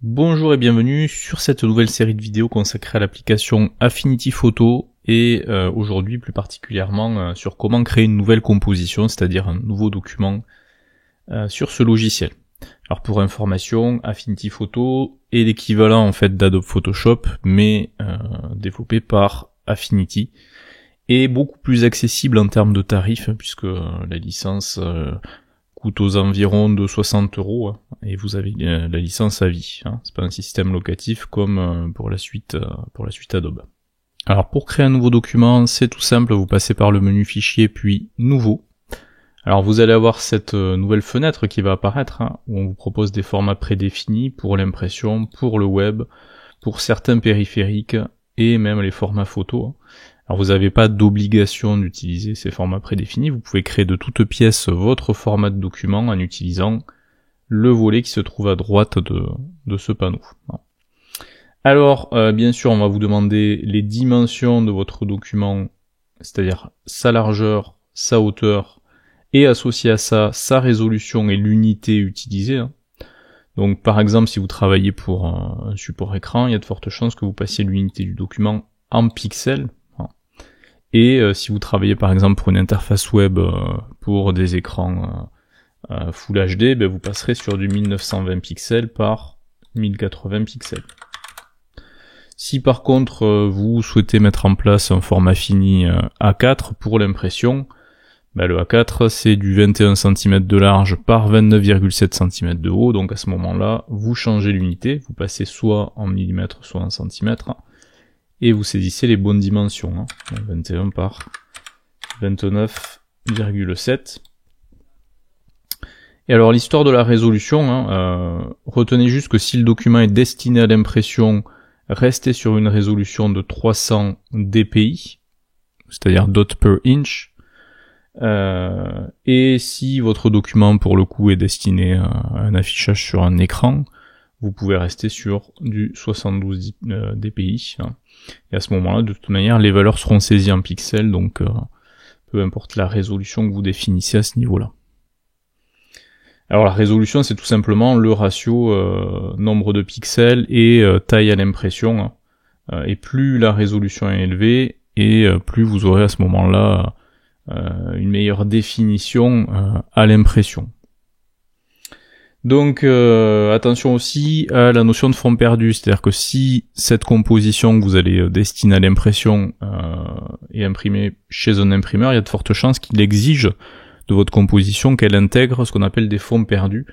Bonjour et bienvenue sur cette nouvelle série de vidéos consacrée à l'application Affinity Photo et aujourd'hui plus particulièrement sur comment créer une nouvelle composition, c'est-à-dire un nouveau document sur ce logiciel. Alors pour information, Affinity Photo est l'équivalent en fait d'Adobe Photoshop mais développé par Affinity et beaucoup plus accessible en termes de tarifs puisque la licence coûte aux environs de 60 € et vous avez la licence à vie. C'est pas un système locatif comme pour la suite Adobe. Alors pour créer un nouveau document, c'est tout simple, vous passez par le menu fichier puis nouveau. Alors vous allez avoir cette nouvelle fenêtre qui va apparaître où on vous propose des formats prédéfinis pour l'impression, pour le web, pour certains périphériques et même les formats photos. Alors vous n'avez pas d'obligation d'utiliser ces formats prédéfinis, vous pouvez créer de toutes pièces votre format de document en utilisant le volet qui se trouve à droite de ce panneau. Alors bien sûr on va vous demander les dimensions de votre document, c'est-à-dire sa largeur, sa hauteur, et associé à ça sa résolution et l'unité utilisée. Donc par exemple si vous travaillez pour un support écran, il y a de fortes chances que vous passiez l'unité du document en pixels. Et si vous travaillez par exemple pour une interface web pour des écrans Full HD, vous passerez sur du 1920 pixels par 1080 pixels. Si par contre vous souhaitez mettre en place un format fini A4 pour l'impression, le A4 c'est du 21 cm de large par 29,7 cm de haut, donc à ce moment-là vous changez l'unité, vous passez soit en millimètres soit en centimètres, et vous saisissez les bonnes dimensions, 21 par 29,7. Et alors l'histoire de la résolution, retenez juste que si le document est destiné à l'impression, restez sur une résolution de 300 dpi, c'est-à-dire dot per inch, et si votre document pour le coup est destiné à un affichage sur un écran, vous pouvez rester sur du 72 dpi, et à ce moment-là, de toute manière, les valeurs seront saisies en pixels, donc peu importe la résolution que vous définissez à ce niveau-là. Alors la résolution, c'est tout simplement le ratio nombre de pixels et taille à l'impression, et plus la résolution est élevée, et plus vous aurez à ce moment-là une meilleure définition à l'impression. Donc attention aussi à la notion de fond perdu, c'est-à-dire que si cette composition que vous allez destiner à l'impression est imprimée chez un imprimeur, il y a de fortes chances qu'il exige de votre composition qu'elle intègre ce qu'on appelle des fonds perdus,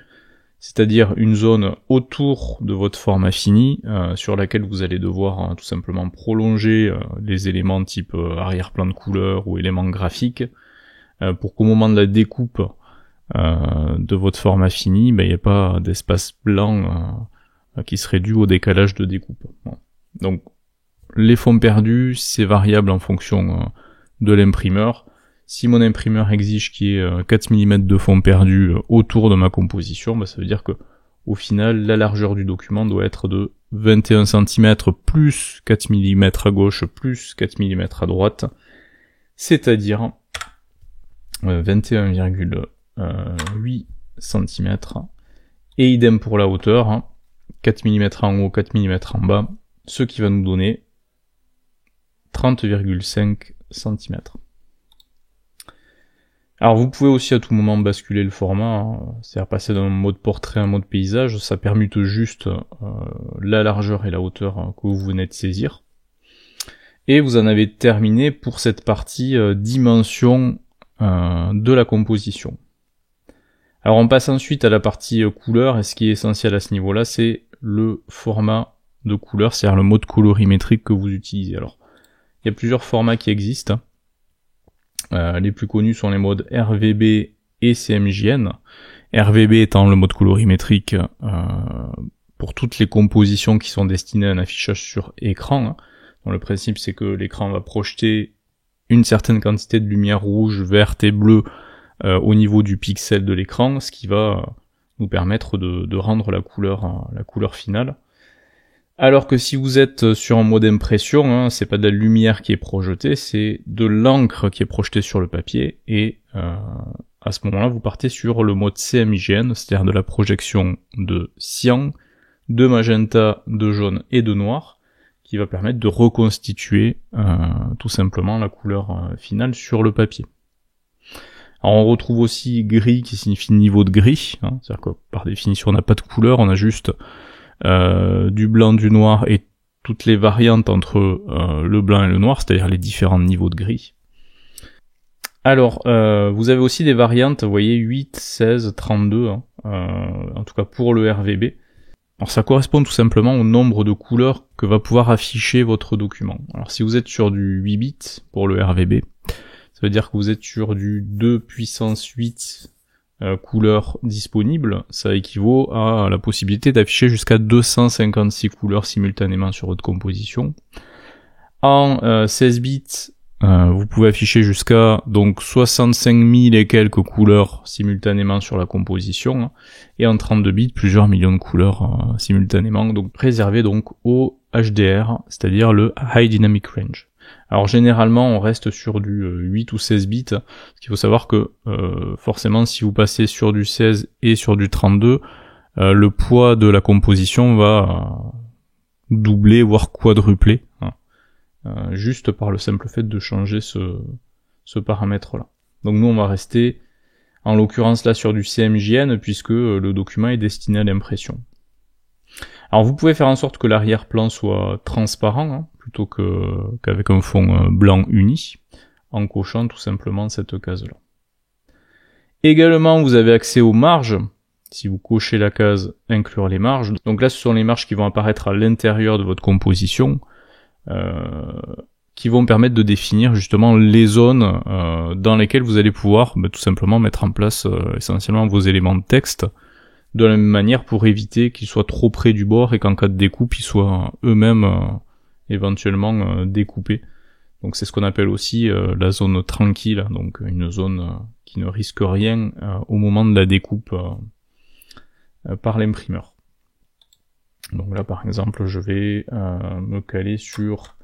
c'est-à-dire une zone autour de votre format fini sur laquelle vous allez devoir tout simplement prolonger les éléments type arrière-plan de couleur ou éléments graphiques pour qu'au moment de la découpe de votre format fini, il n'y a pas d'espace blanc qui serait dû au décalage de découpe. Donc les fonds perdus, c'est variable en fonction de l'imprimeur. Si mon imprimeur exige qu'il y ait 4 mm de fond perdu autour de ma composition, ça veut dire que au final, la largeur du document doit être de 21 cm plus 4 mm à gauche plus 4 mm à droite, c'est-à-dire 21,8 cm, et idem pour la hauteur, 4 mm en haut, 4 mm en bas, ce qui va nous donner 30,5 cm. Alors vous pouvez aussi à tout moment basculer le format, c'est-à-dire passer d'un mode portrait à un mode paysage, ça permute juste la largeur et la hauteur que vous venez de saisir. Et vous en avez terminé pour cette partie dimension de la composition. Alors on passe ensuite à la partie couleur, et ce qui est essentiel à ce niveau-là, c'est le format de couleur, c'est-à-dire le mode colorimétrique que vous utilisez. Alors, il y a plusieurs formats qui existent. Les plus connus sont les modes RVB et CMJN. RVB étant le mode colorimétrique pour toutes les compositions qui sont destinées à un affichage sur écran. Donc le principe c'est que l'écran va projeter une certaine quantité de lumière rouge, verte et bleue au niveau du pixel de l'écran, ce qui va nous permettre de rendre la couleur finale. Alors que si vous êtes sur un mode impression, c'est pas de la lumière qui est projetée, c'est de l'encre qui est projetée sur le papier, et à ce moment-là vous partez sur le mode CMYGN, c'est-à-dire de la projection de cyan, de magenta, de jaune et de noir, qui va permettre de reconstituer tout simplement la couleur finale sur le papier. Alors on retrouve aussi gris qui signifie niveau de gris, hein, c'est-à-dire que par définition on n'a pas de couleur, on a juste du blanc, du noir et toutes les variantes entre le blanc et le noir, c'est-à-dire les différents niveaux de gris. Alors, vous avez aussi des variantes, vous voyez, 8, 16, 32, hein, en tout cas pour le RVB. Alors ça correspond tout simplement au nombre de couleurs que va pouvoir afficher votre document. Alors si vous êtes sur du 8 bits pour le RVB, ça veut dire que vous êtes sur du 2 puissance 8 couleurs disponibles, ça équivaut à la possibilité d'afficher jusqu'à 256 couleurs simultanément sur votre composition. En 16 bits, vous pouvez afficher jusqu'à donc 65 000 et quelques couleurs simultanément sur la composition, hein, et en 32 bits plusieurs millions de couleurs simultanément, donc réservé donc au HDR, c'est-à-dire le High Dynamic Range. Alors généralement on reste sur du 8 ou 16 bits, parce qu'il faut savoir que forcément si vous passez sur du 16 et sur du 32, le poids de la composition va doubler voire quadrupler, hein. Juste par le simple fait de changer ce paramètre-là. Donc nous on va rester, en l'occurrence là, sur du CMJN, puisque le document est destiné à l'impression. Alors vous pouvez faire en sorte que l'arrière-plan soit transparent, hein, plutôt qu'avec un fond blanc uni, en cochant tout simplement cette case-là. Également vous avez accès aux marges, si vous cochez la case « Inclure les marges ». Donc là ce sont les marges qui vont apparaître à l'intérieur de votre composition, qui vont permettre de définir justement les zones dans lesquelles vous allez pouvoir tout simplement mettre en place essentiellement vos éléments de texte de la même manière pour éviter qu'ils soient trop près du bord et qu'en cas de découpe ils soient eux-mêmes éventuellement découpés. Donc c'est ce qu'on appelle aussi la zone tranquille, donc une zone qui ne risque rien au moment de la découpe par l'imprimeur. Donc là par exemple je vais me caler sur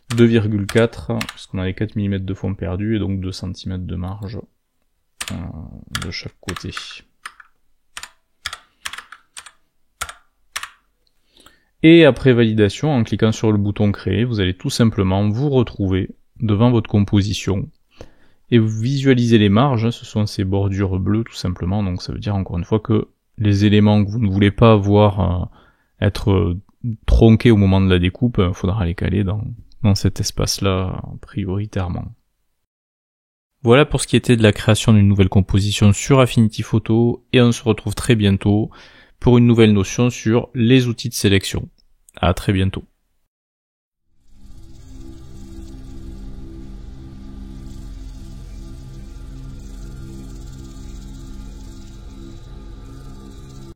2,4 parce qu'on a les 4 mm de fond perdu et donc 2 cm de marge de chaque côté. Et après validation, en cliquant sur le bouton créer, vous allez tout simplement vous retrouver devant votre composition et vous visualisez les marges, ce sont ces bordures bleues tout simplement, donc ça veut dire encore une fois que les éléments que vous ne voulez pas voir être tronqués au moment de la découpe, il faudra les caler dans cet espace-là prioritairement. Voilà pour ce qui était de la création d'une nouvelle composition sur Affinity Photo, et on se retrouve très bientôt pour une nouvelle notion sur les outils de sélection. À très bientôt.